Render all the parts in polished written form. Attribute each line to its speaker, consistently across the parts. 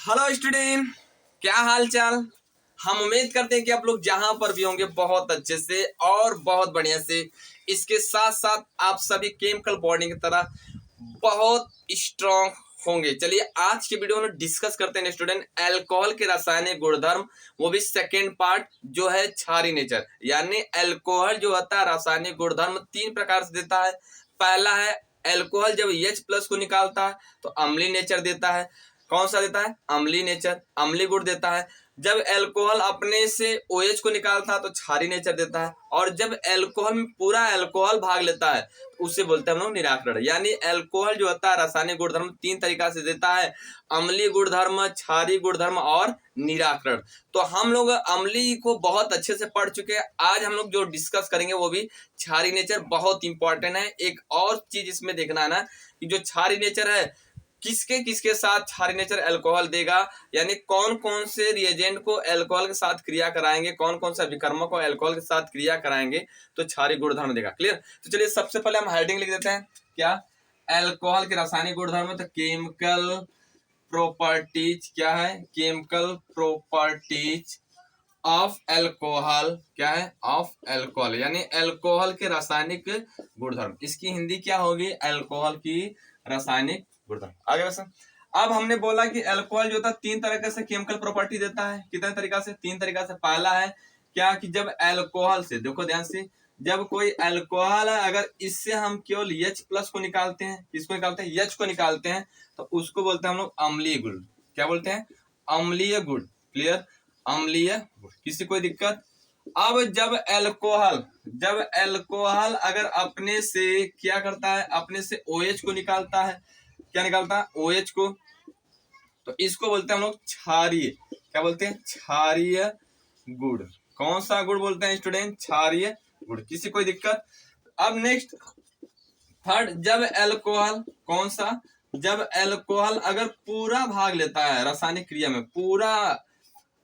Speaker 1: Hello student, क्या हाल चाल। हम उम्मीद करते हैं कि आप लोग जहां पर भी होंगे बहुत अच्छे से और बहुत बढ़िया से। इसके साथ साथ आप सभी केमिकल बॉन्डिंग की तरह बहुत स्ट्रांग होंगे। चलिए आज के वीडियो में डिस्कस करते हैं स्टूडेंट अल्कोहल के रासायनिक गुणधर्म, वो भी सेकेंड पार्ट जो है क्षारीय नेचर। यानी अल्कोहल जो होता है रासायनिक गुणधर्म तीन प्रकार से देता है। पहला है अल्कोहल जब H+ को निकालता है तो अम्लीय नेचर देता है। कौन सा देता है? अम्लीय नेचर, अम्लीय गुण देता है। जब अल्कोहल अपने से OH को निकालता है तो क्षारीय नेचर देता है। और जब अल्कोहल में पूरा अल्कोहल भाग लेता है तो उसे बोलते हैं हम लोग निराकरण। यानी अल्कोहल जो होता है रासायनिक गुणधर्म तीन तरीका से देता है: अम्लीय गुणधर्म, क्षारीय गुणधर्म और निराकरण। तो हम लोग अम्लीय को बहुत अच्छे से पढ़ चुके हैं। आज हम लोग जो डिस्कस करेंगे वो भी क्षारीय नेचर, बहुत इंपॉर्टेंट है। एक और चीज इसमें देखना है ना कि जो क्षारीय नेचर है किसके किसके साथ क्षारीय नेचर अल्कोहल देगा, यानी कौन कौन से रिएजेंट को अल्कोहल के साथ क्रिया कराएंगे, कौन कौन सा विकर्मक को अल्कोहल के साथ क्रिया कराएंगे तो क्षारीय गुणधर्म देगा। क्लियर? तो चलिए सबसे पहले हम हेडिंग लिख देते हैं। क्या? अल्कोहल के रासायनिक गुणधर्म। तो केमिकल प्रॉपर्टीज क्या है? Chemical properties of alcohol. क्या है? ऑफ अल्कोहल, यानी अल्कोहल के रासायनिक गुणधर्म। इसकी हिंदी क्या होगी? अल्कोहल की रासायनिक गुणधर्म। आगे वैसे अब हमने बोला कि अल्कोहल जो था तीन तरीके से केमिकल प्रॉपर्टी देता है। कितने तरीका से? तीन तरीका से। पहला है क्या कि जब अल्कोहल से, देखो ध्यान से, जब कोई अल्कोहल है अगर इससे हम केवल H+ को निकालते हैं, किसको निकालते हैं? H को निकालते हैं, तो उसको बोलते हैं हम लोग अम्लीय गुण। क्या बोलते हैं? अम्लीय गुण। क्लियर? अम्लीय गुण। किसी कोई दिक्कत? अब जब अल्कोहल अगर अपने से क्या करता है, अपने से OH को निकालता है, क्या निकालता है? OH को, तो इसको बोलते हैं हम लोग क्षारीय। क्या बोलते हैं? क्षारीय गुण। कौन सा गुण बोलते हैं स्टूडेंट? क्षारीय गुण। किसी कोई दिक्कत? अब नेक्स्ट थर्ड, जब अल्कोहल, कौन सा? जब अल्कोहल अगर पूरा भाग लेता है रासायनिक क्रिया में, पूरा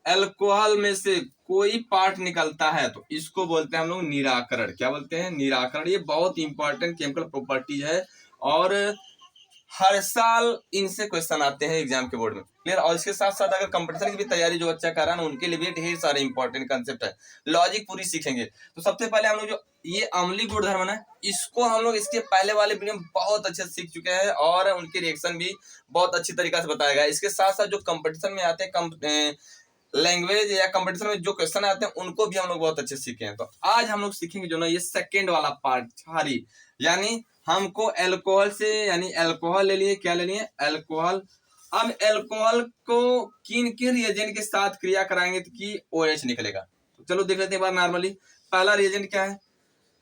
Speaker 1: अल्कोहल में से कोई पार्ट निकलता है तो इसको बोलते हैं हम लोग निराकरण। क्या बोलते हैं? निराकरण। ये बहुत इंपॉर्टेंट केमिकल प्रॉपर्टी है और हर साल इनसे क्वेश्चन आते हैं एग्जाम के बोर्ड में। क्लियर? और इसके साथ साथ अगर कंपटीशन की भी तैयारी जो बच्चा कर रहा है ना, उनके लिए भी ढेर सारे इंपॉर्टेंट कंसेप्ट है, लॉजिक पूरी सीखेंगे। तो सबसे पहले हम लोग जो ये अम्लीय गुणधर्म है ना, इसको हम लोग इसके पहले वाले वीडियो में बहुत अच्छे से सीख चुके हैं और उनके रिएक्शन भी बहुत अच्छी तरीके से बताया गया। इसके साथ साथ जो कंपटीशन में आते हैं, लैंग्वेज या कंपटीशन में जो क्वेश्चन आते हैं उनको भी हम लोग बहुत अच्छे सीखे हैं। तो आज हम लोग सीखेंगे जो ना ये सेकेंड वाला पार्ट, क्षारीय। यानी हमको अल्कोहल से, यानी अल्कोहल ले लिए, क्या ले लिए? अल्कोहल। अब अल्कोहल को किन किन रिएजेंट के साथ क्रिया कराएंगे तो कि OH निकलेगा। तो चलो देख लेते हैं बार नॉर्मली। पहला रिएजेंट क्या है?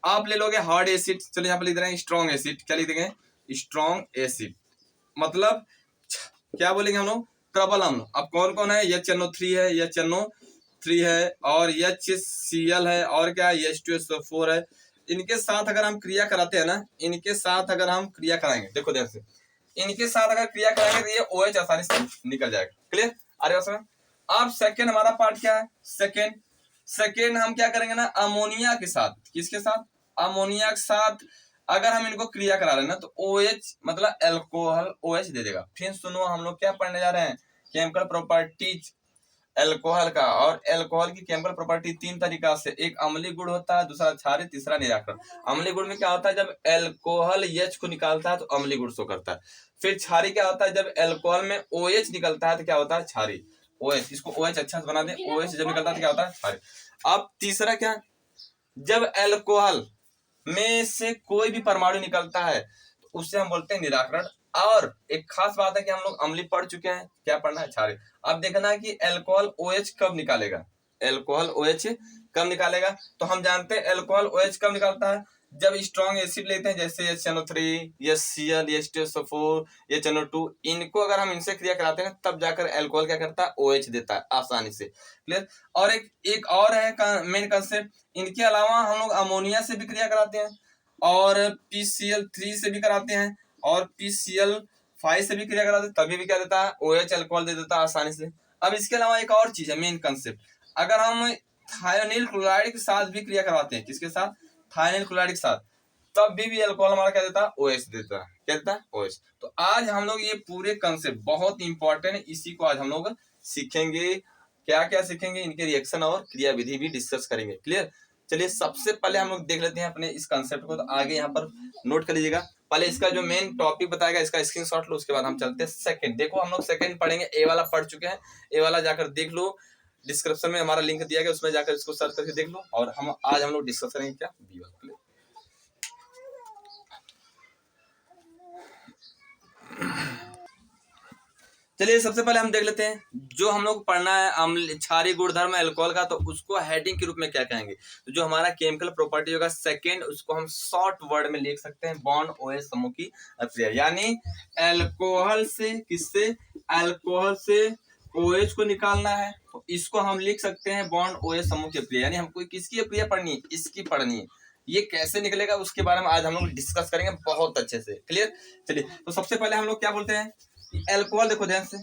Speaker 1: आप ले लोगे हार्ड एसिड। चलो यहाँ पे लिख रहे हैं स्ट्रॉन्ग एसिड। क्या लिख देंगे? Strong acid. मतलब क्या बोलेंगे हम लोग? प्रबल अम्ल। अब कौन कौन है? HNO3 है, HNO3 है और HCl है और क्या? H2SO4 है। इनके साथ अगर हम क्रिया कराते हैं ना, इनके साथ अगर हम क्रिया कराएंगे, देखो ध्यान से, इनके साथ अगर क्रिया कराएंगे तो ये OH आसानी से निकल जाएगा। क्लियर? अरे बस अब सेकेंड हमारा पार्ट क्या है? सेकेंड हम क्या करेंगे ना, अमोनिया के साथ। किसके साथ? अमोनिया के साथ अगर हम इनको क्रिया करा रहे हैं ना तो OH मतलब अल्कोहल OH दे देगा। फिर सुनो, हम लोग क्या पढ़ने जा रहे हैं? केमिकल प्रॉपर्टीज अल्कोहल का। और अल्कोहल की केमिकल प्रॉपर्टी तीन तरीका से, एक अम्लीय गुण होता है, दूसरा क्षारीय, तीसरा निराकरण। अम्लीय गुण में क्या होता है? जब अल्कोहल H को निकालता है तो अम्लीय गुण शो करता है। फिर क्षारीय क्या होता है? जब अल्कोहल में OH निकलता है तो क्या होता है? क्षारीय। OH, इसको OH अच्छा से बना दे। OH जब निकलता है तो क्या होता है? क्षारीय। अब तीसरा क्या? जब अल्कोहल में से कोई भी परमाणु निकलता है तो उससे हम बोलते हैं निराकरण। और एक खास बात है कि हम लोग अम्लीय पढ़ चुके हैं, क्या पढ़ना है? क्षारीय। अब देखना है कि अल्कोहल OH कब निकालेगा। अल्कोहल OH कब निकालेगा? तो हम जानते हैं अल्कोहल OH कब निकालता है? जब स्ट्रॉन्ग एसिड लेते हैं, जैसे HNO3, HCl, H2SO4, HNO2, इनको अगर हम इनसे क्रिया कराते हैं तब जाकर अल्कोहल क्या करता है? OH देता है आसानी से। क्लियर? और एक और है मेन कंसेप्ट, इनके अलावा हम लोग अमोनिया से भी क्रिया कराते हैं और PCl3 से भी कराते हैं और PCl5 से भी क्रिया कराते हैं, तभी भी क्या देता है? OH अल्कोहल दे देता है आसानी से। अब इसके अलावा एक और चीज है मेन कंसेप्ट, अगर हम थायोनिल क्लोराइड के साथ भी क्रिया करवाते हैं, किसके साथ? थायोनिल क्लोराइड के साथ, तब भी अल्कोहल हमारा क्या देता है, OH देता है। क्या देता है, OH। तो आज हम लोग ये पूरे कंसेप्ट बहुत इंपॉर्टेंट है, इसी को आज हम लोग सीखेंगे। क्या क्या सीखेंगे, इनके रिएक्शन और क्रियाविधि भी डिस्कस करेंगे। क्लियर। चलिए सबसे पहले हम लोग देख लेते हैं अपने इस कंसेप्ट को, तो आगे यहाँ पर नोट कर लीजिएगा। पहले इसका जो मेन टॉपिक बताएगा इसका स्क्रीनशॉट लो, उसके बाद हम चलते हैं सेकंड। देखो हम लोग सेकंड पढ़ेंगे, ए वाला पढ़ चुके हैं, ए वाला जाकर देख लो, डिस्क्रिप्शन में हमारा लिंक दिया गया, उसमें जाकर इसको सर्च करके देख लो। और हम आज हम लोग डिस्कस करेंगे क्या, बी वाला। चलिए सबसे पहले हम देख लेते हैं जो हम लोग पढ़ना है अम्ल क्षारीय गुणधर्म अल्कोहल का, तो उसको हेडिंग के रूप में क्या कहेंगे। तो जो हमारा केमिकल प्रॉपर्टी होगा सेकंड, उसको हम शॉर्ट वर्ड में लिख सकते हैं बॉन्ड OH समूह की अभिक्रिया। यानी अल्कोहल से किससे, अल्कोहल से OH को निकालना है, तो इसको हम लिख सकते हैं बॉन्ड OH समूह की अभिक्रिया। यानी हमको किसकी अभिक्रिया पढ़नी है, इसकी पढ़नी है। ये कैसे निकलेगा उसके बारे में आज हम लोग डिस्कस करेंगे बहुत अच्छे से। क्लियर। चलिए तो सबसे पहले हम लोग क्या बोलते हैं, अल्कोहल। देखो ध्यान से,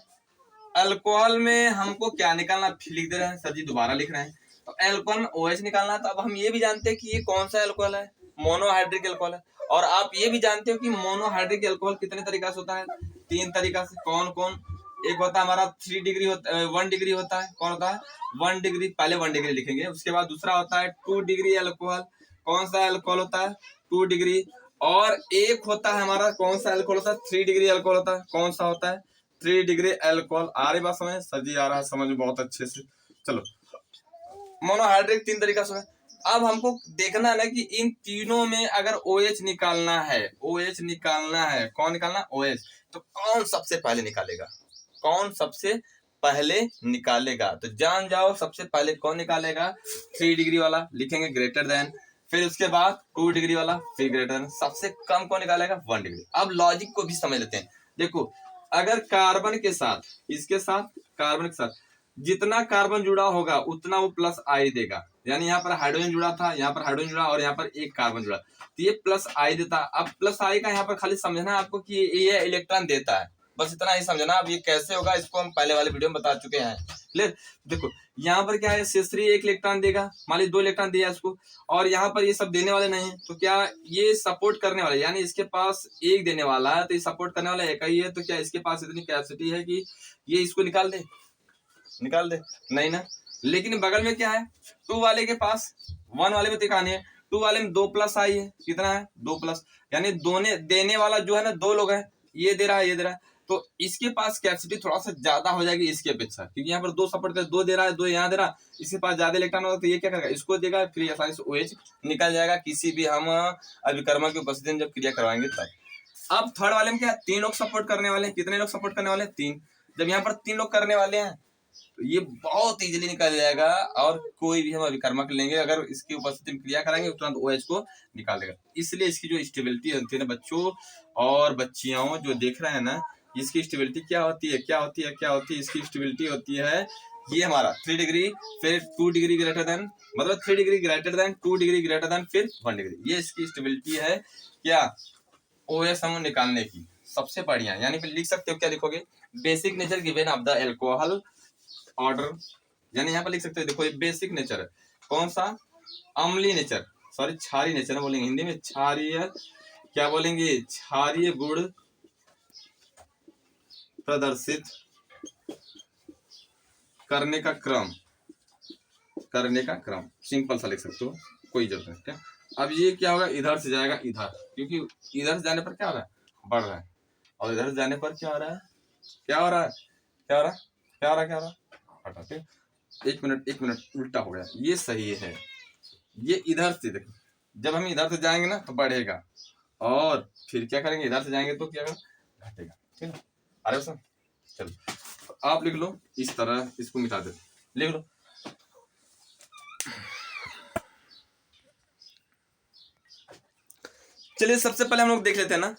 Speaker 1: अल्कोहल में हमको क्या निकालना, लिख दे रहे हैं सर जी, दोबारा लिख रहे हैं। तो अल्कोहल में OH निकालना है। तो अब हम ये भी जानते हैं कि ये कौन सा अल्कोहल है, मोनोहाइड्रिक अल्कोहल है। और आप ये भी जानते हो कि मोनोहाइड्रिक अल्कोहल कितने तरीका से होता है, 3 तरीका से। कौन कौन, एक होता है हमारा 3 डिग्री होता है, 1 डिग्री होता है। कौन होता है, 1 डिग्री, पहले 1 डिग्री लिखेंगे। उसके बाद दूसरा होता है 2 डिग्री अल्कोहल। कौन सा अल्कोहल होता है, 2 डिग्री। और एक होता है हमारा कौन सा अल्कोहल होता है, 3 डिग्री अल्कोहल होता है। कौन सा होता है, 3 डिग्री अल्कोहल। आ रही बात समझ, सर जी आ रहा है समझ में बहुत अच्छे से। चलो मोनोहाइड्रिक 3 तरीका से है। अब हमको देखना है ना कि इन तीनों में अगर OH निकालना है, OH निकालना है, कौन निकालना, OH, तो कौन सबसे पहले निकालेगा, कौन सबसे पहले निकालेगा। तो जान जाओ सबसे पहले कौन निकालेगा, 3 डिग्री वाला लिखेंगे ग्रेटर देन, फिर उसके बाद 2 डिग्री वाला, फिर ग्रेटर देन, सबसे कम कौन निकालेगा, 1 डिग्री। अब लॉजिक को भी समझ लेते हैं। देखो अगर कार्बन के साथ, इसके साथ कार्बन के साथ जितना कार्बन जुड़ा होगा उतना वो प्लस आई देगा। यानी यहाँ पर हाइड्रोजन जुड़ा था, यहाँ पर हाइड्रोजन जुड़ा और यहाँ पर एक कार्बन जुड़ा, तो ये प्लस आई देता। अब प्लस आई का यहाँ पर खाली समझना है आपको कि ये इलेक्ट्रॉन देता है, बस इतना ही समझना। अब ये कैसे होगा इसको हम पहले वाले वीडियो में बता चुके हैं। क्लियर। देखो यहाँ पर क्या है, शेषरी 1 इलेक्ट्रॉन देगा, मान लीजिए 2 इलेक्ट्रॉन दिया इसको, और यहाँ पर ये सब देने वाले नहीं है, तो क्या ये सपोर्ट करने वाले, यानी इसके पास 1 देने वाला है तो ये सपोर्ट करने वाला एक ही है। तो क्या इसके पास इतनी कैपेसिटी है कि ये इसको निकाल दे, निकाल दे, नहीं ना। लेकिन बगल में क्या है, 2 वाले के पास, 1 वाले में दिखाने है, 2 वाले में 2 प्लस आई है, कितना है, 2 प्लस, यानी दोने देने वाला जो है ना 2 लोग हैं, ये दे रहा है, ये दे रहा है, तो इसके पास कैपेसिटी थोड़ा सा ज्यादा हो जाएगी इसकी अपेक्षा, क्योंकि यहाँ पर 2 सपोर्ट कर, 2 दे रहा है, 2 यहाँ दे रहा है, इसके पास ज्यादा इलेक्ट्रॉन होगा, तो ये क्या करेगा, इसको देगा, फिर आसानी से OH निकल जाएगा किसी भी हम अभिकर्मक की उपस्थिति में जब क्रिया करवाएंगे तब। अब थर्ड वाले में क्या, 3 लोग सपोर्ट करने वाले हैं, कितने लोग सपोर्ट करने वाले हैं, 3। जब यहाँ पर 3 लोग करने वाले हैं तो ये बहुत इजीली निकल जाएगा, और कोई भी हम अभिकर्मक लेंगे अगर इसकी उपस्थिति में क्रिया कराएंगे तुरंत OH को निकाल देगा। इसलिए इसकी जो स्टेबिलिटी होती है ना बच्चों और बच्चियों जो देख रहे हैं ना, इसकी स्टेबिलिटी क्या होती है, क्या होती है, क्या होती है, इसकी स्टेबिलिटी होती है ये हमारा 3 डिग्री, फिर 2 डिग्री ग्रेटर देन, मतलब 3 degree greater than, 2 degree greater than, फिर 1 डिग्री। ये इसकी स्टेबिलिटी है क्या, OH हम निकालने की सबसे बढ़िया। यानी फिर लिख सकते हो, क्या लिखोगे, basic nature given of the alcohol order, यानी यहाँ पर लिख सकते हो, देखो ये बेसिक नेचर है, कौन सा, अम्लीय नेचर, सॉरी क्षारीय नेचर बोलेंगे हिंदी में, क्षारीय, क्या बोलेंगे, क्षारीय गुण प्रदर्शित करने का क्रम, करने का क्रम, सिंपल सा लिख सकते हो, कोई जरूरत नहीं। क्या अब ये क्या होगा, इधर से जाएगा इधर, क्योंकि इधर से जाने पर क्या हो रहा है, बढ़ रहा है, और इधर से जाने पर क्या हो रहा है, क्या हो रहा है, क्या हो रहा है, क्या हो रहा है, क्या हो रहा है, हटाते, 1 मिनट 1 मिनट, उल्टा हो गया, ये सही है, ये इधर से देखो, जब हम इधर से जाएंगे ना तो बढ़ेगा, और फिर क्या करेंगे, इधर से जाएंगे तो क्या घटेगा। ठीक है, अरे सर चलो तो आप लिख लो इस तरह, इसको मिटा दो, लिख लो। चलिए सबसे पहले हम लोग देख लेते हैं ना,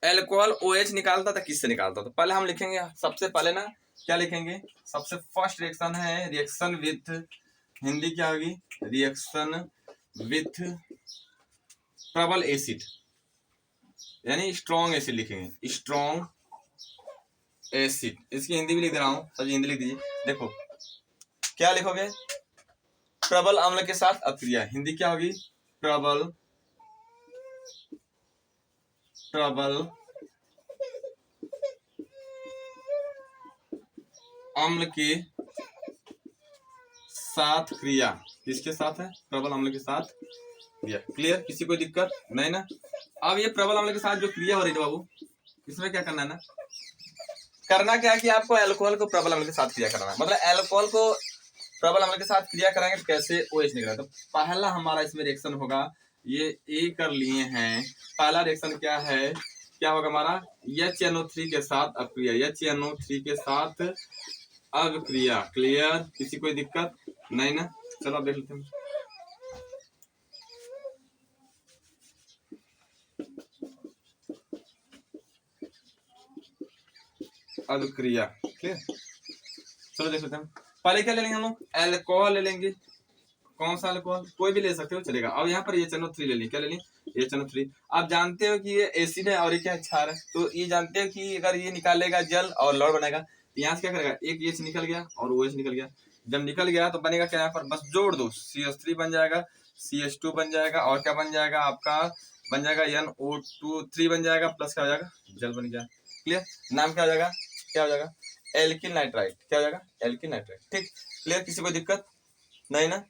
Speaker 1: अल्कोहल OH निकालता था, किससे निकालता था। तो पहले हम लिखेंगे सबसे पहले ना, क्या लिखेंगे, सबसे फर्स्ट रिएक्शन है रिएक्शन विथ, हिंदी क्या होगी, रिएक्शन विथ प्रबल एसिड, यानी स्ट्रॉन्ग एसिड लिखेंगे, स्ट्रॉन्ग एसिड। इसकी हिंदी भी लिख दे रहा हूँ, सभी हिंदी लिख दीजिए। देखो क्या लिखोगे, प्रबल अम्ल के साथ अभिक्रिया, हिंदी क्या होगी, प्रबल प्रबल अम्ल के साथ क्रिया, किसके साथ है? प्रबल अम्ल के साथ क्रिया। क्लियर? किसी को दिक्कत नहीं ना? अब ये प्रबल अम्ल के साथ जो क्रिया हो रही है बाबू, इसमें क्या करना है ना, करना क्या है कि आपको अल्कोहल को प्रबल अम्ल के साथ क्रिया करना है। मतलब अल्कोहल को प्रबल अम्ल के साथ क्रिया कराएंगे तो कैसे OH निकलेगा। तो पहला हमारा इसमें रिएक्शन होगा, ये ए कर लिए हैं, पहला रिएक्शन क्या है, क्या होगा हमारा, HNO3 के साथ अभिक्रिया, HNO3 के साथ अभिक्रिया। क्लियर? किसी कोई दिक्कत नहीं ना? चलो आप देख लेते हैं। अभिक्रिया। क्लियर? चलो देख लेते हैं। पहले क्या ले लेंगे हम लोग? अल्कोहल ले लेंगे। कौन सा अल्कोहल? कोई भी ले सकते हो, चलेगा। अब यहाँ पर HNO3 ले ली। क्या ले ली? HNO3। आप जानते हो कि ये एसिड है और ये क्या है? क्षार है। तो ये जानते हो कि अगर ये निकालेगा जल और लौड़ बनेगा, तो यहाँ से क्या करेगा, एक H निकल गया और OH निकल गया। जब निकल गया तो बनेगा क्या, यहाँ पर बस जोड़ दो, CH3 बन जाएगा, CH2 बन जाएगा, और क्या बन जाएगा आपका, बन जाएगा NO2 बन जाएगा, प्लस क्या हो जाएगा, जल बन गया। क्लियर? नाम क्या हो जाएगा, क्या हो जाएगा, एल्किल नाइट्राइट। क्या हो जाएगा? Alkyl nitrite. ठीक? क्लियर? किसी को दिक्कत नहीं ना?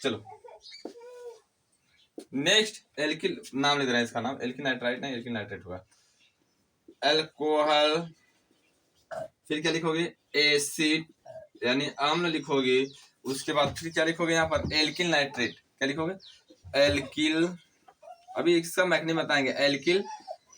Speaker 1: चलो नेक्स्ट, एल्किल नाम ले दे रहे हैं, इसका नाम एल्किल नाइट्राइट नहीं, एल्किल नाइट्राइट होगा। अल्कोहल, फिर क्या लिखोगे, एसिड यानी अम्ल लिखोगे। उसके बाद फिर क्या लिखोगे यहाँ पर, एल्किल नाइट्रेट। क्या लिखोगे, एल्किल, अभी इसका मैकेनिज्म बताएंगे, एल्किल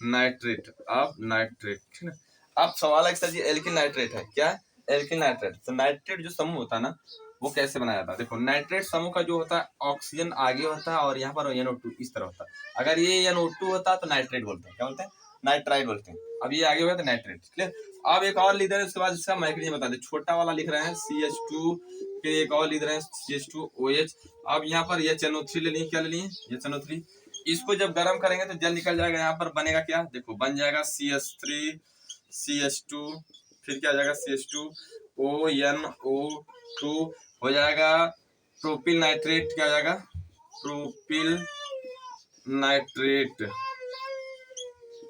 Speaker 1: नाइट्रेट। अब नाइट्रेट, ठीक है। अब सवाल है सर जी एल्किल नाइट्रेट है क्या? एल्किल नाइट्रेट, तो नाइट्रेट जो समूह होता है ना, वो कैसे बनाया जाता है? देखो, नाइट्रेट समूह का जो होता है, ऑक्सीजन आगे होता है और यहाँ पर NO2 इस तरह होता है। अगर ये NO2 होता है तो नाइट्रेट बोलते हैं। क्या बोलते हैं? नाइट्राइट बोलते हैं। अब ये आगे हुआ तो नाइट्रेट। क्लियर? अब एक और लिख रहे हैं, उसके बाद इसका मैकेनिज्म बता दे। छोटा वाला लिख रहे हैं CH2, फिर एक और लिख रहे हैं CH2OH। अब यहाँ पर HNO3 ले लिए। क्या ले लिए? HNO3। इसको जब गर्म करेंगे तो जल निकल जाएगा, यहाँ पर बनेगा क्या, देखो बन जाएगा CH3 CH2, फिर क्या आ जाएगा CH2ONO2 हो जाएगा प्रोपिल नाइट्रेट। क्या हो जाएगा? Propyl nitrate.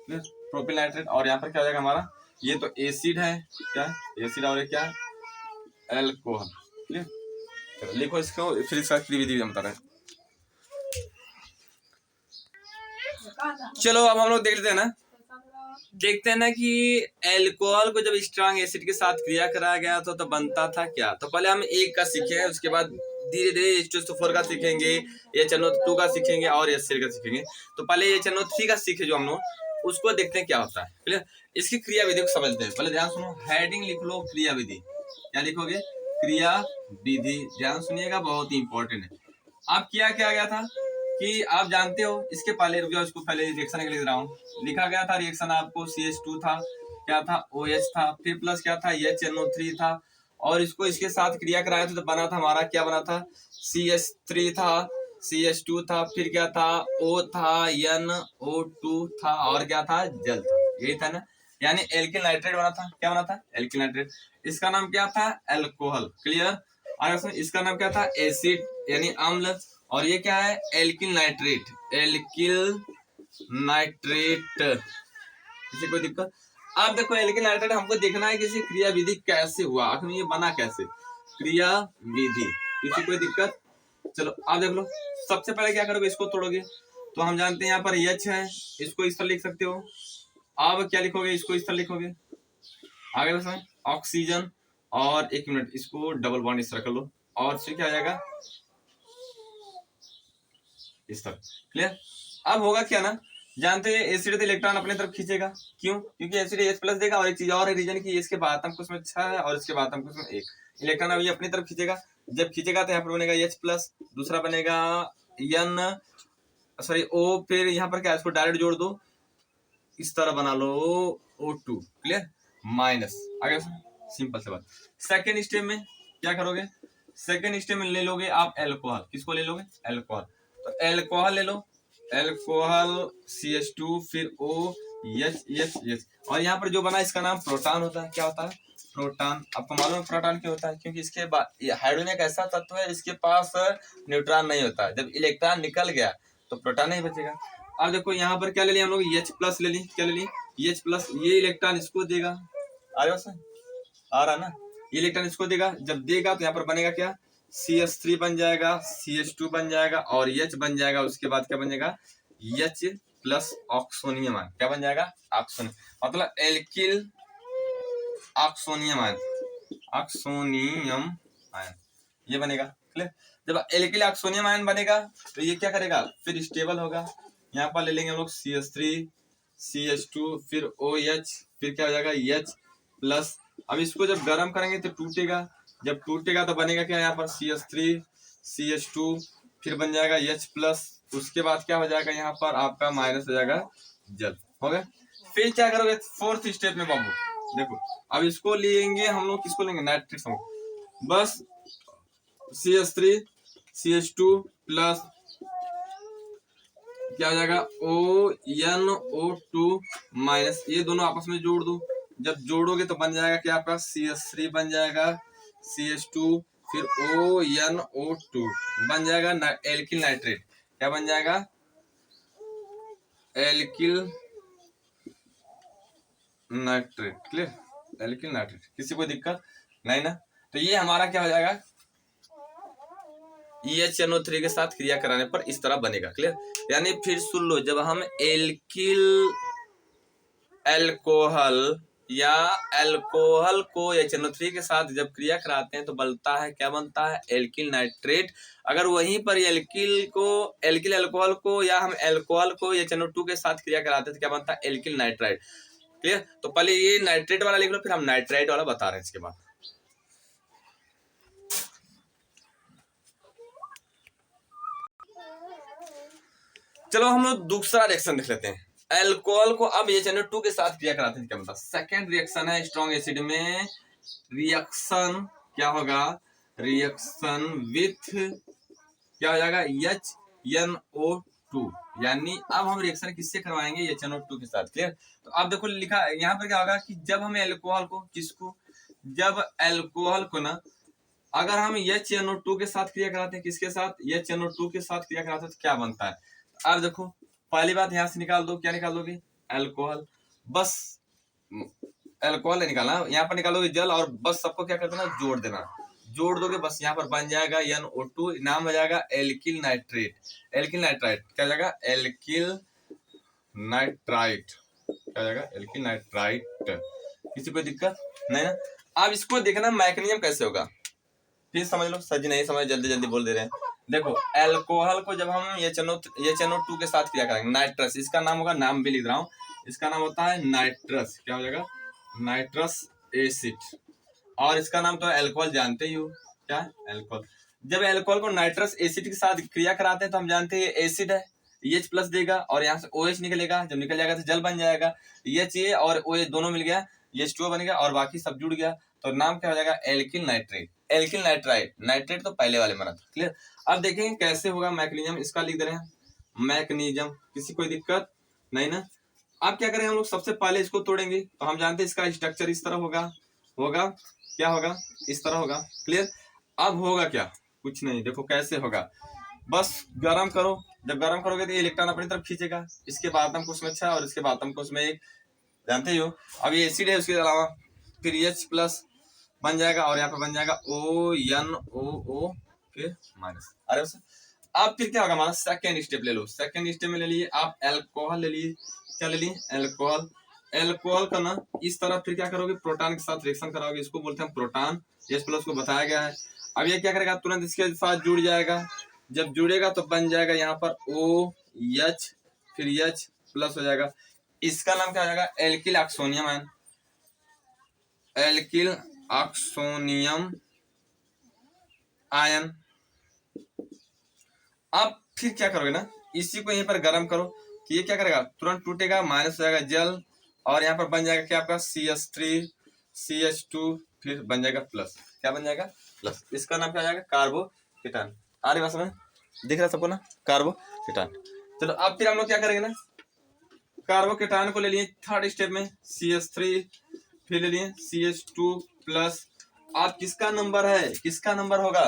Speaker 1: Propyl nitrate. और यहाँ पर क्या हो जाएगा हमारा, ये तो एसिड है, क्या एसिड, और ये क्या है, अल्कोहल। क्लियर? चलो लिखो इसको, फिर इसका क्रियाविधि हम बता रहे हैं। चलो अब हम लोग देख लेते हैं ना, देखते हैं ना कि अल्कोहल को जब स्ट्रांग एसिड के साथ क्रिया कराया गया तो बनता था क्या। तो पहले हम एक का सीखे, उसके बाद धीरे धीरे H2SO4 का सीखेंगे, HNO2 का सीखेंगे और HCl का सीखेंगे। तो पहले HNO3 का सीखे जो हम लोग, उसको देखते हैं क्या होता है। क्लियर? इसकी क्रिया विधि को समझते हैं। पहले ध्यान सुनो, हेडिंग लिख लो, क्रिया विधि। क्या लिखोगे? क्रिया विधि। ध्यान सुनिएगा, बहुत ही इंपॉर्टेंट है। अब क्या क्या गया था कि आप जानते हो, इसके पहले रुक जाओ, इसको पहले रिएक्शन लिख रहा हूँ। लिखा गया था रिएक्शन आपको, CH2 था, क्या था, OH था, फिर प्लस क्या था, HNO3 था, और इसको इसके साथ क्रिया कराया था तो बना था हमारा, क्या बना था, CH3 था, CH2 था, फिर क्या था, O था, NO2 था, और क्या था, जल था। यही था ना, यानी एल्किल नाइट्रेट बना था। क्या बना था? Alkyl nitrate. इसका नाम क्या था? अल्कोहल। क्लियर? और इसका नाम क्या था? एसिड यानी अम्ल। और ये क्या है? Alkyl nitrate. Alkyl nitrate. किसी कोई दिक्कत? अब देखो, एल्किल नाइट्रेट हमको देखना है कि इसी क्रिया विधि कैसे हुआ, आखिर ये बना कैसे, क्रिया विधि। किसी कोई दिक्कत? चलो आप देख लो। सबसे पहले क्या करोगे, इसको तोड़ोगे। तो हम जानते हैं यहाँ पर H है, इसको इस तरह लिख सकते हो। अब क्या लिखोगे, इसको इस तरह लिखोगे। आगे बताएं, ऑक्सीजन, और एक मिनट, इसको डबल बॉन्ड इस तरह कर लो, और फिर क्या आ जाएगा, इस तरह। क्लियर? अब होगा क्या ना, जानते हैं एसिड इलेक्ट्रॉन अपने तरफ खींचेगा। क्यों? क्योंकि एसिड H+ देगा, और एक चीज और है रीजन की, इसके बाद हमको उसमें 6 है और इसके बाद हमको उसमें 1 इलेक्ट्रॉन अभी अपनी तरफ खींचेगा। जब खींचेगा तो यहाँ पर बनेगा H+, दूसरा बनेगा O, फिर यहाँ पर क्या, इसको डायरेक्ट जोड़ दो, इस तरह बना लो O2। क्लियर? माइनस। आगे सिंपल से बात। सेकेंड स्टेप में क्या करोगे, सेकेंड स्टेप में ले लोगे आप अल्कोहल। किसको ले लोगे? अल्कोहल। तो अल्कोहल ले लो, अल्कोहल CH2, फिर OH, और यहाँ पर जो बना इसका नाम प्रोटॉन होता है। क्या होता है? प्रोटॉन। आपको मालूम है प्रोटॉन क्यों होता है? क्योंकि इसके बाद हाइड्रोजन एक ऐसा तत्व है इसके पास न्यूट्रॉन नहीं होता है। जब इलेक्ट्रॉन निकल गया तो प्रोटॉन नहीं बचेगा। अब देखो यहाँ पर क्या ले लिया हम लोग, H प्लस ले ली, क्या ले ली, H प्लस, ये इलेक्ट्रॉन इसको देगा, आ रहा है, आ रहा ना, ये इलेक्ट्रॉन इसको देगा, जब देगा तो यहाँ पर बनेगा क्या, CH3 बन जाएगा, CH2 बन जाएगा और H बन जाएगा। उसके बाद क्या बन जाएगा, H प्लस ऑक्सोनियम आयन, क्या बन जाएगा, ऑक्सोनियम, मतलब alkyl oxonium ion, oxonium ion ये बनेगा। क्लियर। जब एल्किल ऑक्सोनियम आयन बनेगा तो ये क्या करेगा, फिर स्टेबल होगा। यहाँ पर ले लेंगे हम लोग CH3 CH2 फिर OH, फिर क्या हो जाएगा H प्लस। अब इसको जब गर्म करेंगे तो टूटेगा, जब टूटेगा तो बनेगा क्या, यहाँ पर CH3 CH2 फिर बन जाएगा H प्लस। उसके बाद क्या हो जाएगा, यहाँ पर आपका माइनस हो जाएगा जल, हो गया। फिर क्या करोगे फोर्थ स्टेप में बाबू, देखो अब इसको लेंगे हम लोग, किसको लेंगे, नाइट्रिक्स, बस CH3 CH2 प्लस क्या हो जाएगा ONO2 माइनस, ये दोनों आपस में जोड़ दो, जब जोड़ोगे तो बन जाएगा क्या आपका CH3 बन जाएगा, CH2 फिर ONO2 बन जाएगा एल्किल नाइट्रेट, क्या बन जाएगा, alkyl nitrate. Clear, alkyl nitrate, किसी को दिक्कत नहीं ना। तो ये हमारा क्या हो जाएगा, EHNO3 के साथ क्रिया कराने पर इस तरह बनेगा। क्लियर, यानी फिर सुन लो, जब हम एल्किल अल्कोहल या अल्कोहल को HNO3 के साथ जब क्रिया कराते हैं तो बनता है, क्या बनता है, एल्किल नाइट्रेट। अगर वहीं पर एल्किल अल्कोहल को या हम अल्कोहल को HNO2 के साथ क्रिया कराते हैं तो क्या बनता है, एल्किल नाइट्राइट। क्लियर, तो पहले ये नाइट्रेट वाला लिख लो, फिर हम नाइट्राइट वाला बता रहे हैं इसके बाद। चलो हम लोग दूसरा रिएक्शन देख लेते हैं। अल्कोहल को अब HNO2 के साथ क्रिया कराते हैं, क्या मतलब सेकेंड रिएक्शन है स्ट्रॉन्ग एसिड में, रिएक्शन क्या होगा, रिएक्शन विथ क्या हो जाएगा, HNO2, यानी अब हम रिएक्शन किससे करवाएंगे, HNO2 के साथ। क्लियर, तो अब देखो लिखा यहाँ पर क्या होगा कि जब हमें अल्कोहल को, किसको, जब अल्कोहल को ना अगर हम HNO2 के साथ क्रिया कराते हैं, किसके साथ, HNO2 के साथ क्रिया कराते हैं तो क्या बनता है। अब देखो पहली बात यहाँ से निकाल दो, क्या निकाल दोगे, अल्कोहल, बस अल्कोहल निकालना, यहाँ पर निकालोगे जल और बस सबको क्या कर देना, जोड़ देना, जोड़ दोगे बस यहाँ पर बन जाएगा NO2, नाम हो जाएगा एल्किल नाइट्रेट। एल्किल नाइट्राइट क्या हो जाएगा, एल्किल नाइट्राइट, क्या हो जाएगा, एल्किल नाइट्राइट। किसी को दिक्कत नहीं ना। अब इसको देखना मैकेनिज्म कैसे होगा, फिर समझ लो, सजी नहीं समझ, जल्दी जल्दी बोल दे रहे हैं। देखो अल्कोहल को जब हम HNO2 के साथ क्रिया करेंगे, नाइट्रस, इसका नाम होगा, नाम भी लिख रहा हूँ, इसका नाम होता है नाइट्रस, क्या हो जाएगा, नाइट्रस एसिड, और इसका नाम तो अल्कोहल जानते ही हो, क्या अल्कोहल। जब अल्कोहल को नाइट्रस एसिड के साथ क्रिया कराते हैं तो हम जानते हैं एसिड है, H प्लस देगा और यहाँ से OH निकलेगा, जब निकल जाएगा तो जल बन जाएगा, HA और OH दोनों मिल गया, H2O बन गया और बाकी सब जुड़ गया, तो नाम क्या हो जाएगा, alkyl nitrate, alkyl nitrite. Nitrate तो पहले वाले बना था। क्लियर, अब देखेंगे कैसे होगा मैकेनिज्म, इसका लिख दे रहे हैं मैकेनिज्म, किसी कोई दिक्कत नहीं ना। अब क्या करेंगे हम लोग, सबसे पहले इसको तोड़ेंगे, तो हम जानते हैं इसका स्ट्रक्चर इस तरह होगा, क्या होगा, इस तरह होगा। क्लियर, अब होगा क्या, कुछ नहीं, देखो कैसे होगा, बस गरम करो, जब गरम करोगे तो ये इलेक्ट्रॉन अपनी तरफ खींचेगा, इसके बाद हम कुछ में अच्छा और इसके बाद हम कुछ में एक, जानते ही हो। अब ये एसिड है, उसके अलावा फिर H प्लस बन जाएगा और यहाँ पे बन जाएगा ONO फिर माइनस। अरे अब फिर क्या होगा, हमारा सेकेंड स्टेप ले लो, सेकेंड स्टेप में ले लिए आप अल्कोहल ले लिए, क्या ले लिए, अल्कोहल। अल्कोहल का ना इस तरह फिर क्या करोगे, प्रोटॉन के साथ रिएक्शन कराओगे, इसको बोलते हैं प्रोटॉन, H प्लस को बताया गया है। अब ये क्या करेगा, तुरंत इसके साथ जुड़ जाएगा, जब जुड़ेगा तो बन जाएगा यहाँ पर OH फिर H प्लस हो जाएगा, इसका नाम क्या हो जाएगा, alkyl oxonium ion, alkyl oxonium ion. अब फिर क्या करोगे ना, इसी को यहीं पर गर्म करो, कि ये क्या करेगा, तुरंत टूटेगा, माइनस हो जाएगा जल और यहाँ पर बन जाएगा क्या आपका CH3 CH2 फिर बन जाएगा प्लस, क्या बन जाएगा, प्लस। इसका नाम क्या हो जाएगा, कार्बोकेटान। आ रही बात समझ, दिख रहा सबको ना, कार्बोकेटान। चलो अब फिर हम लोग क्या करेंगे ना, कार्बोकेटान को ले लिए थर्ड स्टेप में, CH3 फिर ले लिए CH2 प्लस। आप किसका नंबर है, किसका नंबर होगा,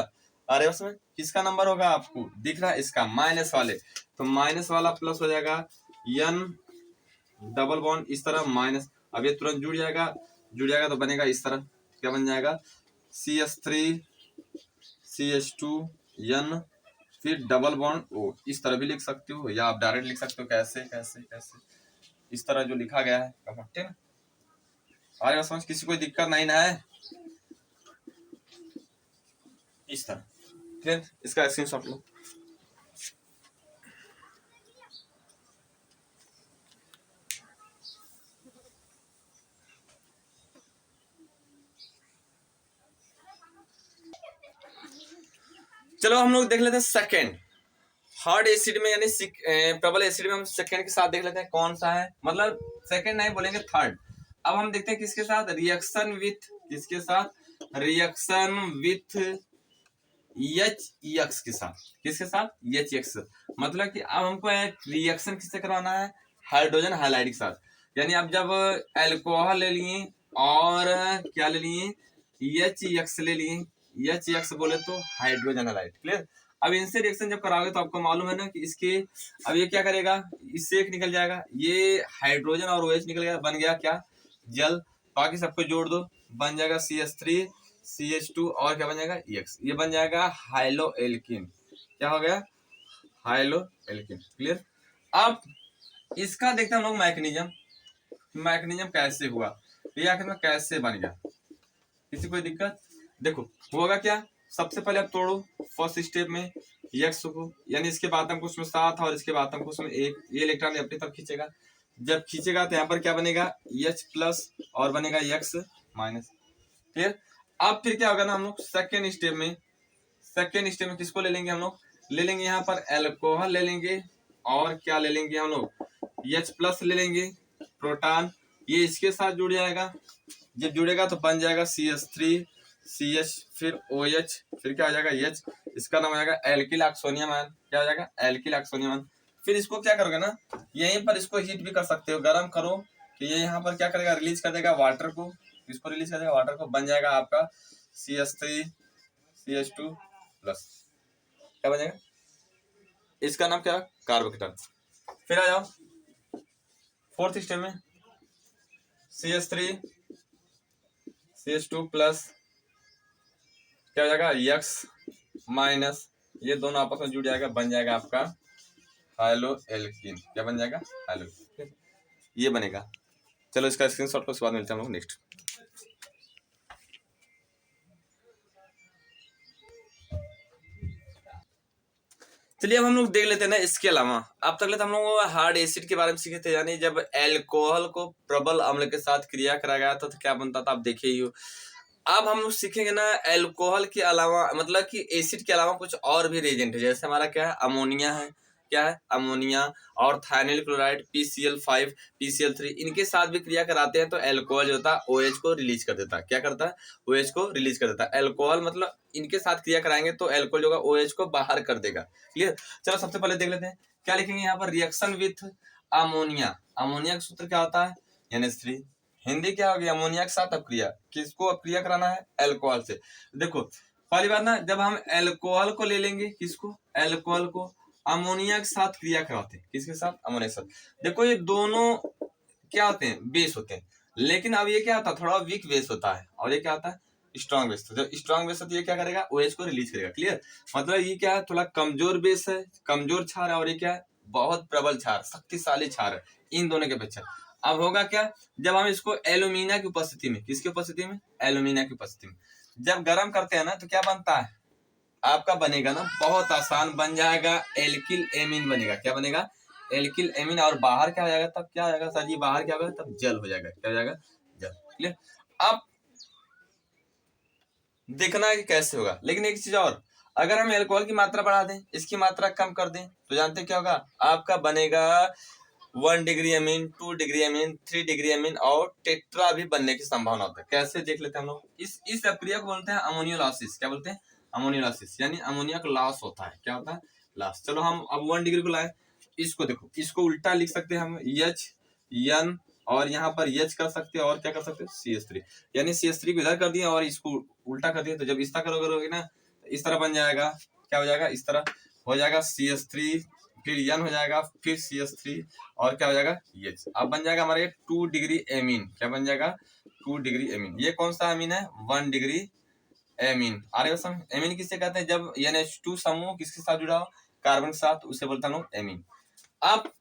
Speaker 1: अरे उसमें किसका नंबर होगा आपको दिख रहा है, इसका माइनस वाले, तो माइनस वाला प्लस हो जाएगा n डबल बॉन्ड इस तरह माइनस, अब ये तुरंत जुड़ जाएगा तो बनेगा इस तरह, क्या बन जाएगा CH3 CH2 n फिर डबल बॉन्ड O, इस तरह भी लिख सकते हो या आप डायरेक्ट लिख सकते हो, कैसे कैसे कैसे इस तरह जो लिखा गया है, ठीक है। अरे समझ किसी कोई दिक्कत नहीं ना है, इस तरह, फिर इसका स्क्रीनशॉट लो। चलो हम लोग देख लेते हैं सेकेंड हार्ड एसिड में, यानी प्रबल एसिड में हम सेकेंड के साथ देख लेते हैं कौन सा है, मतलब सेकेंड नहीं बोलेंगे थर्ड। अब हम देखते हैं किसके साथ रिएक्शन विथ, किसके साथ रिएक्शन विथ HX के साथ, किसके साथ HX, मतलब कि अब हमको एक रिएक्शन किससे करवाना है, हाइड्रोजन हाइलाइड के साथ। यानी अब जब अल्कोहल ले लिए और क्या ले लिए HX ले लिए, HX बोले तो हाइड्रोजन हाइलाइड, क्लियर। अब इनसे रिएक्शन जब कराओगे तो आपको मालूम है ना कि इसके, अब ये क्या करेगा, इससे एक निकल जाएगा, ये हाइड्रोजन और OH निकल गया, बन गया क्या जल, बाकी सबको जोड़ दो बन जाएगा CH3 CH2 और क्या बन जाएगा EX, ये बन जाएगा हाइलो एल्किन, क्या हो गया हाइलो एल्किन, क्लियर। अब इसका देखते हैं हम लोग मैकेनिज्म कैसे हुआ, ये आखिर में कैसे बन गया, किसी कोई दिक्कत, देखो होगा क्या, सबसे पहले आप तोड़ो फर्स्ट स्टेप में X को, यानी इसके बाद हमको उसमें 7 और इसके बाद हमको उसमें 1, ये इलेक्ट्रॉन अपनी तरफ खींचेगा, जब खींचेगा तो यहाँ पर क्या बनेगा H प्लस और बनेगा X माइनस, क्लियर। अब फिर क्या होगा ना, हम लोग सेकेंड स्टेप में किसको ले लेंगे, हम लोग ले लेंगे यहाँ पर अल्कोहल ले लेंगे और क्या ले लेंगे हम लोग H प्लस ले लेंगे प्रोटॉन, ये इसके साथ जुड़ जाएगा, जब जुड़ेगा तो बन जाएगा CH3 CH फिर OH फिर क्या हो जाएगा H, इसका नाम हो जाएगा एल्किल ऑक्सोनियम आयन, क्या हो जाएगा एल्किल ऑक्सोनियम आयन। फिर इसको क्या करोगे ना, यहीं पर इसको हीट भी कर सकते हो, गर्म करो कि ये यहाँ पर क्या करेगा रिलीज कर देगा वाटर को, इसको रिलीज कर देगा वाटर को, बन जाएगा आपका CH3 CH2 प्लस, क्या बन जाएगा, इसका नाम क्या कार्बोकेटन। फिर आ जाओ फोर्थ स्टेप में CH3 CH2 प्लस क्या हो जाएगा X माइनस, ये दोनों आपस में जुड़ जाएगा, बन जाएगा आपका हाइलो एल्किन, क्या बन जाएगा हाइलो, ये बनेगा। चलो इसका स्क्रीनशॉट को उसके बाद मिलते हैं हम लोग नेक्स्ट। चलिए अब हम लोग देख लेते हैं ना इसके अलावा, अब तक लेते हम लोग हार्ड एसिड के बारे में सीखे थे, यानी जब अल्कोहल को प्रबल अम्ल के साथ क्रिया कराया गया था तो क्या बनता था आप देखे ही हो। अब हम लोग सीखेंगे ना अल्कोहल के अलावा, मतलब कि एसिड के अलावा कुछ और भी रिएजेंट है, जैसे हमारा क्या है अमोनिया है, क्या है अमोनिया और थाइनिल क्लोराइड PCl5 PCl3, इनके साथ भी क्रिया कराते हैं तो अल्कोहल जो होता है OH को रिलीज कर देता है, क्या करता है OH को रिलीज कर देता है। अल्कोहल मतलब इनके साथ क्रिया कराएंगे तो अल्कोहल जो होगा OH को बाहर कर देगा, क्लियर। चलो सबसे पहले देख लेते हैं क्या लिखेंगे यहाँ पर, रिएक्शन विथ अमोनिया, अमोनिया का सूत्र क्या होता है NH3, हिंदी क्या होगी अमोनिया के साथ अब क्रिया, किसको अब क्रिया कराना है अल्कोहल से। देखो पहली बात ना, जब हम अल्कोहल को ले लेंगे, किसको अल्कोहल को अमोनिया के साथ क्रिया कराते हैं, किसके साथ अमोनिया के साथ। देखो ये दोनों क्या होते हैं बेस होते हैं, लेकिन अब ये क्या होता है थोड़ा वीक बेस होता है और ये क्या होता है स्ट्रॉन्ग बेस, तो जब स्ट्रॉन्ग बेस होती है क्या करेगा OH को रिलीज करेगा, क्लियर। मतलब ये क्या है थोड़ा कमजोर बेस है, कमजोर क्षार है, और ये क्या है बहुत प्रबल क्षार शक्तिशाली क्षार है इन दोनों के अपेक्षा। अब होगा क्या, जब हम इसको एल्यूमिना की उपस्थिति में, किसकी उपस्थिति में एल्यूमिना की उपस्थिति में जब गर्म करते हैं ना तो क्या बनता है आपका बनेगा ना बहुत आसान, बन जाएगा एल्किल एमीन बनेगा, क्या बनेगा एल्किल एमीन, और बाहर क्या हो जाएगा तब क्या हो जाएगा सर जी बाहर क्या होगा तब जल हो जाएगा, क्या हो जाएगा जल, क्लियर। अब देखना है कि कैसे होगा, लेकिन एक चीज और, अगर हम अल्कोहल की मात्रा बढ़ा दें इसकी मात्रा कम कर दें तो जानते क्या होगा आपका बनेगा 1 degree amine 2 degree amine 3 degree amine और टेट्रा भी बनने की संभावना होता है। कैसे देख लेते हैं हम लोग, इस प्रक्रिया को बोलते हैं अमोनियोलाइसिस, क्या बोलते हैं अमोनियोलाइसिस, यानी अमोनिया का लॉस होता है, क्या होता है लॉस। चलो हम अब 1 डिग्री को लाए, इसको देखो इसको उल्टा लिख सकते हैं हम HN और यहाँ पर H कर सकते हैं और क्या कर सकते हैं CH3, यानी CH3 को इधर कर दिए और इसको उल्टा कर दिए, तो जब इस तरह करोगे ना इस तरह बन जाएगा, क्या हो जाएगा, इस तरह हो जाएगा CH3, फिर N हो जाएगा, फिर CH3 और क्या हो जाएगा H। अब बन जाएगा हमारे 2 डिग्री एमीन। क्या बन जाएगा, 2 डिग्री एमीन। ये कौन सा एमीन है, 1 डिग्री एमीन। आ रहे हो समझ, एमीन किसे कहते हैं, जब NH2 समूह किसके साथ जुड़ा हो, कार्बन के साथ, उसे बोलता हूँ एमीन। अब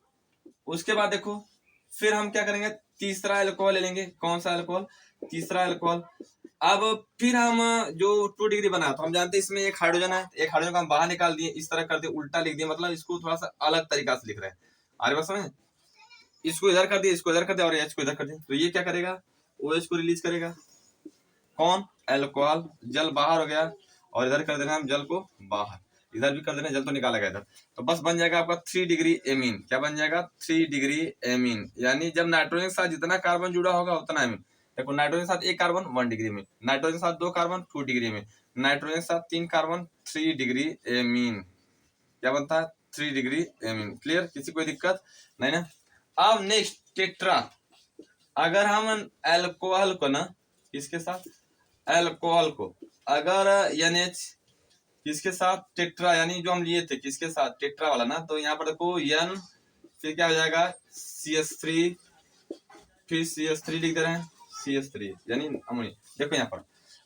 Speaker 1: उसके बाद देखो फिर हम क्या करेंगे, तीसरा अल्कोहल ले लेंगे। कौन सा अल्कोहल, तीसरा अल्कोहल। अब फिर हम जो 2 डिग्री बना, तो हम जानते हैं इसमें एक हाइड्रोजन है, एक हाइड्रोजन को हम बाहर निकाल दिए, इस तरह कर दिए, उल्टा लिख दिए, मतलब इसको थोड़ा सा अलग तरीका से लिख रहे हैं। आ रहे समझ, इसको इधर कर दिया, इसको इधर कर दिया और एच को इधर कर दिया, तो ये क्या करेगा, OH को रिलीज करेगा। कौन, अल्कोहल। जल बाहर हो गया और इधर कर देना हम जल को बाहर, इधर भी कर देना, जल तो निकाला गया इधर, तो बस बन जाएगा आपका 3 डिग्री एमीन। क्या बन जाएगा, 3 डिग्री एमीन। यानी जब नाइट्रोजन के साथ जितना कार्बन जुड़ा होगा उतना एमीन। देखो नाइट्रोजन के साथ एक कार्बन 1 डिग्री एमीन, नाइट्रोजन के साथ 2 कार्बन 2 डिग्री एमीन, नाइट्रोजन के साथ 3 कार्बन 3 डिग्री एमीन। क्या बनता है, 3 डिग्री एमीन। क्लियर, किसी कोई दिक्कत नहीं ना। अब नेक्स्ट टेट्रा। अगर हम अल्कोहल को ना, किसके साथ, अल्कोहल को अगर NH किसके साथ, टेट्रा, यानी जो हम लिए थे किसके साथ, टेट्रा वाला ना, तो यहाँ पर देखो N, फिर क्या हो जाएगा CH3, फिर CH3 लिख दे रहे हैं, CH3 यानी अमोनिया। देखो यहाँ पर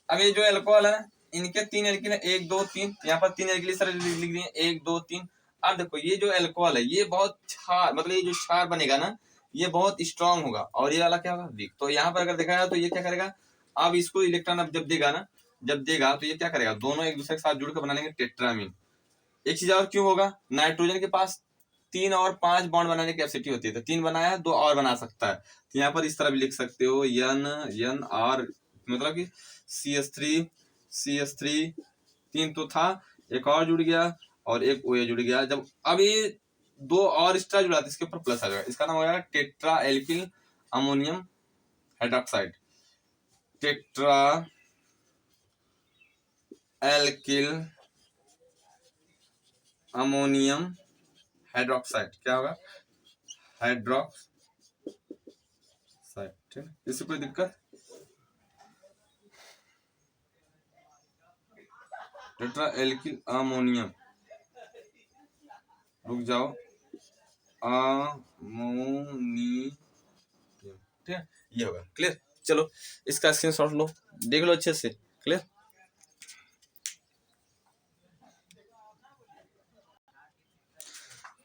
Speaker 1: अब ये जो अल्कोहल है इनके 3 एल्किल है, 1 2 3, यहाँ पर 3 एल्किल सर लिख दिए 1 2 3। अब देखो ये जो अल्कोहल है ये बहुत क्षार, मतलब ये जो क्षार बनेगा ना ये बहुत स्ट्रांग होगा, और ये वाला क्या होगा वीक। तो यहाँ पर अगर देखा जाए तो ये क्या करेगा, अब इसको इलेक्ट्रॉन अब जब देगा ना, जब देगा तो ये क्या करेगा, दोनों एक दूसरे के साथ जुड़कर बना लेंगे टेट्रामीन। एक चीज और क्यों होगा, नाइट्रोजन के पास 3 और 5 बॉन्ड बनाने की कैपेसिटी होती है, तो 3 बनाया 2 और बना सकता है, तो यहाँ पर इस तरह भी लिख सकते हो N R, मतलब कि CH3 3 तो था, एक और जुड़ गया और एक OH जुड़ गया। जब अब ये 2 और एक्स्ट्रा जुड़ा तो इसके ऊपर प्लस आ जाएगा, इसका नाम हो जाएगा tetra alkyl ammonium hydroxide. Tetra alkyl ammonium hydroxide, क्या होगा, हाइड्रोक्साइड। ठीक है, इससे कोई दिक्कत, टेट्रा एल्किल अमोनियम, रुक जाओ, अमोनियम। ठीक है, ये होगा। क्लियर, चलो इसका स्क्रीनशॉट लो, देख लो अच्छे से। क्लियर,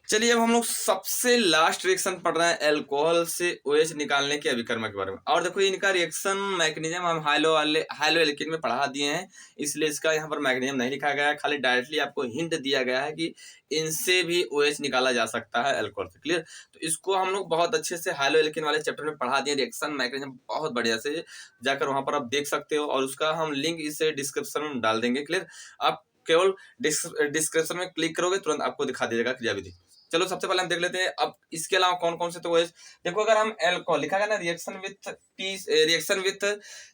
Speaker 1: चलिए अब हम लोग सबसे लास्ट रिएक्शन पढ़ रहे हैं अल्कोहल से OH निकालने के अभिकर्मा के बारे में। और देखो इनका रिएक्शन मैकेनिज्म हम हाइलो एल्किन में पढ़ा दिए हैं, इसलिए इसका यहाँ पर मैकेनिज्म नहीं लिखा गया है, खाली डायरेक्टली आपको हिंट दिया गया है कि इनसे भी OH निकाला जा सकता है अल्कोहल से। क्लियर, तो इसको हम लोग बहुत अच्छे से हाइलो एल्किन वाले चैप्टर में पढ़ा दिए, रिएक्शन मैकेनिज्म बहुत बढ़िया से, जाकर वहां पर आप देख सकते हो, और उसका हम लिंक इसे डिस्क्रिप्शन में डाल देंगे। क्लियर, आप केवल डिस्क्रिप्शन में क्लिक करोगे तुरंत आपको दिखा देगा क्रियाविधि। चलो सबसे पहले हम देख लेते हैं अब इसके अलावा कौन कौन से, तो OH देखो, अगर हम अल्कोहल लिखा गया ना, रिएक्शन विथ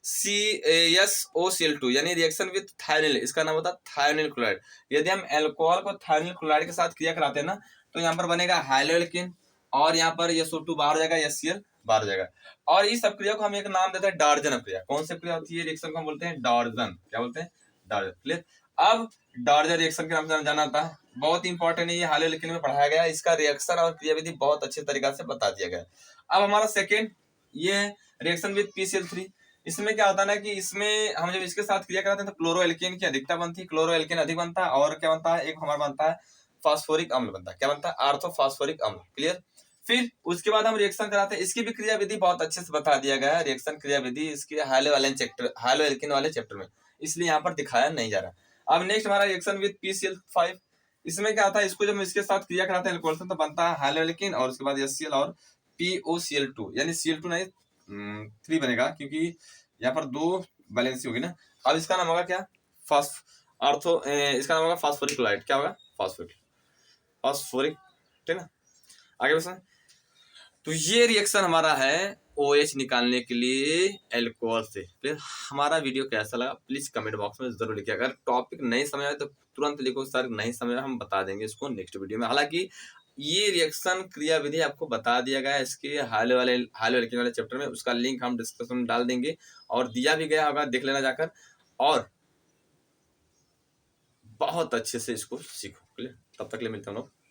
Speaker 1: CaSO2 यानी रिएक्शन विथ थायोनिल, इसका नाम होता है थायोनिल क्लोराइड। यदि हम अल्कोहल को थायोनिल क्लोराइड के साथ क्रिया कराते हैं ना, तो यहाँ पर बनेगा हाइलोएल्किन, और यहाँ पर SO2 बाहर हो जाएगा, HCl बाहर हो जाएगा। और इस क्रिया को हम एक नाम देते हैं डार्जन क्रिया। कौन सी क्रिया होती है, रिएक्शन को हम बोलते हैं डार्जन। क्या बोलते हैं, डार्जन। क्लियर, अब डार्जन रिएक्शन के नाम से जाना जाता है, बहुत इंपॉर्टेंट है, ये हाल ही में पढ़ाया गया है, इसका रिएक्शन और क्रियाविधि बहुत अच्छे तरीका से बता दिया गया है। अब हमारा सेकेंड ये है रिएक्शन विद PCl3। इसमें क्या होता है ना कि इसमें हम जब इसके साथ क्रिया कराते हैं तो क्लोरोएल्केन की अधिकता बनती है, क्लोरोएल्केन अधिक बनता है, और क्या बनता है, एक हमारा बनता है फास्फोरिक अम्ल बनता है। क्या बनता है, आर्थोफास्फोरिक अम्ल। क्लियर, फिर उसके बाद हम रिएक्शन कराते हैं, इसकी भी क्रियाविधि बहुत अच्छे से बता दिया गया है, रिएक्शन क्रियाविधि इसके हाइलोएल्केन वाले चैप्टर में, इसलिए यहाँ पर दिखाया नहीं जा रहा। अब नेक्स्ट हमारा रिएक्शन विद PCl5। इसमें क्या होता है, इसको जब हम इसके साथ क्रिया कराते हैं अल्कोहल से, तो बनता है हाइलोएल्केन और उसके बाद HCl और POCl2, यानी Cl2 नहीं 3 बनेगा, क्योंकि यहाँ पर 2 बैलेंसी होगी ना। अब इसका नाम होगा क्या, इसका नाम होगा फास्फोरिक क्लोराइड। क्या होगा, फास्फोरिक। ठीक है, आगे बस। तो ये रिएक्शन हमारा है OH निकालने के लिए अल्कोहल से। फिर हमारा वीडियो कैसा लगा प्लीज कमेंट बॉक्स में जरूर लिखिए। अगर टॉपिक नहीं समझ आए तो तुरंत लिखो सर नहीं समझ, हम बता देंगे इसको नेक्स्ट वीडियो में। हालांकि ये रिएक्शन क्रियाविधि आपको बता दिया गया है इसके हाइलो एल्किन वाले चैप्टर में, उसका लिंक हम डिस्क्रिप्शन में डाल देंगे, और दिया भी गया होगा, देख लेना जाकर। और बहुत अच्छे से इसको सीखो। तब तक ले मिलते हैं लोग।